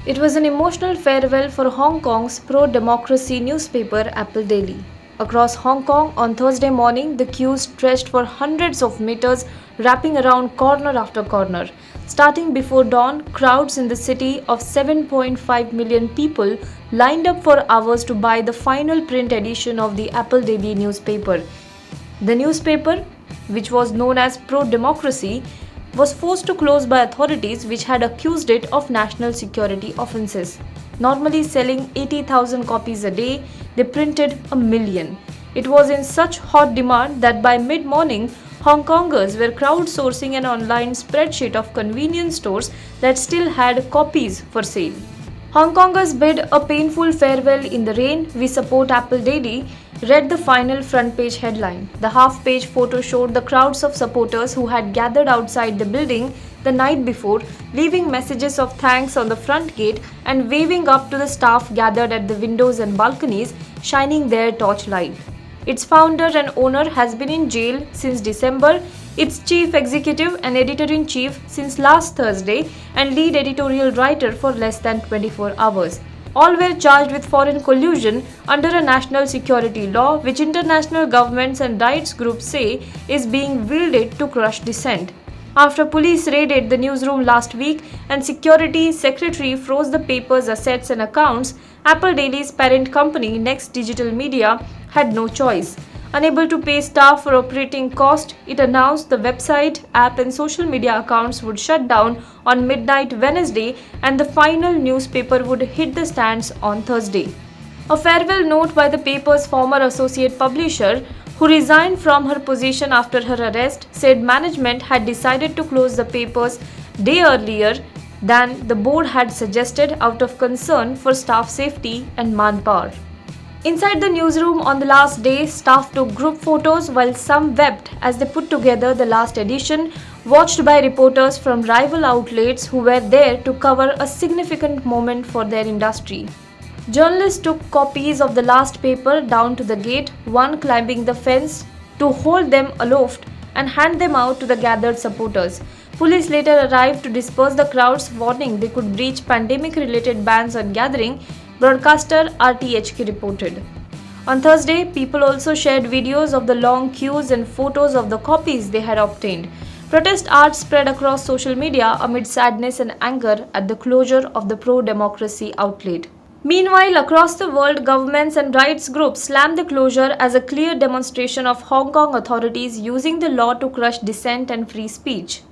It was an emotional farewell for Hong Kong's pro-democracy newspaper Apple Daily. Across Hong Kong on Thursday morning, the queues stretched for hundreds of meters, wrapping around corner after corner. Starting before dawn, crowds in the city of 7.5 million people lined up for hours to buy the final print edition of the Apple Daily newspaper. The newspaper, which was known as Pro-Democracy, was forced to close by authorities which had accused it of national security offences. Normally selling 80,000 copies a day, they printed 1 million. It was in such hot demand that by mid-morning, Hong Kongers were crowdsourcing an online spreadsheet of convenience stores that still had copies for sale. Hong Kongers bid a painful farewell in the rain. We support Apple Daily, read the final front page headline. The half-page photo showed the crowds of supporters who had gathered outside the building the night before, leaving messages of thanks on the front gate and waving up to the staff gathered at the windows and balconies, shining their torchlight. Its founder and owner has been in jail since December, its chief executive and editor-in-chief since last Thursday, and lead editorial writer for less than 24 hours. All were charged with foreign collusion under a national security law which international governments and rights groups say is being wielded to crush dissent. After police raided the newsroom last week and Security Secretary froze the paper's assets and accounts, Apple Daily's parent company Next Digital Media had no choice. Unable to pay staff for operating costs, it announced the website, app and social media accounts would shut down on midnight Wednesday and the final newspaper would hit the stands on Thursday. A farewell note by the paper's former associate publisher, who resigned from her position after her arrest, said management had decided to close the papers day earlier than the board had suggested out of concern for staff safety and manpower. Inside the newsroom on the last day, staff took group photos while some wept as they put together the last edition, watched by reporters from rival outlets who were there to cover a significant moment for their industry. Journalists took copies of the last paper down to the gate, one climbing the fence to hold them aloft and hand them out to the gathered supporters. Police later arrived to disperse the crowds, warning they could breach pandemic-related bans on gathering, broadcaster RTHK reported. On Thursday, people also shared videos of the long queues and photos of the copies they had obtained. Protest art spread across social media amid sadness and anger at the closure of the pro-democracy outlet. Meanwhile, across the world, governments and rights groups slammed the closure as a clear demonstration of Hong Kong authorities using the law to crush dissent and free speech.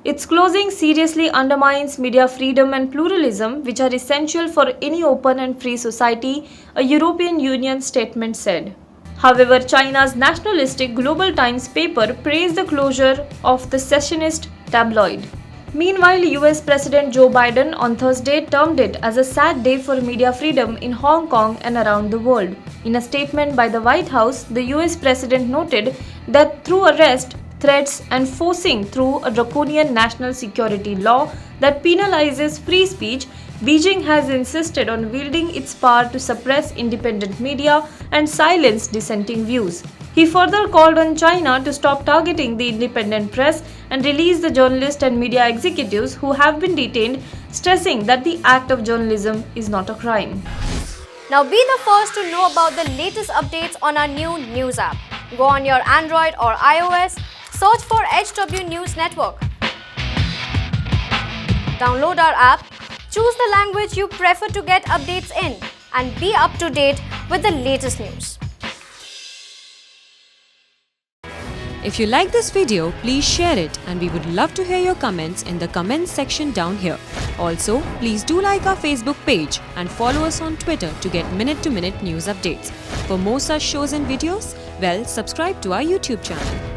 Its closing seriously undermines media freedom and pluralism, which are essential for any open and free society, a European Union statement said. However, China's nationalistic Global Times paper praised the closure of the secessionist tabloid. Meanwhile, US President Joe Biden on Thursday termed it as a sad day for media freedom in Hong Kong and around the world. In a statement by the White House, the US President noted that through arrest, threats and forcing through a draconian national security law that penalizes free speech, Beijing has insisted on wielding its power to suppress independent media and silence dissenting views. He further called on China to stop targeting the independent press and release the journalists and media executives who have been detained, stressing that the act of journalism is not a crime. Now be the first to know about the latest updates on our new news app. Go on your Android or iOS, search for HW News Network. Download our app, choose the language you prefer to get updates in, and be up to date with the latest news. If you like this video, please share it and we would love to hear your comments in the comments section down here. Also, please do like our Facebook page and follow us on Twitter to get minute-to-minute news updates. For more such shows and videos, subscribe to our YouTube channel.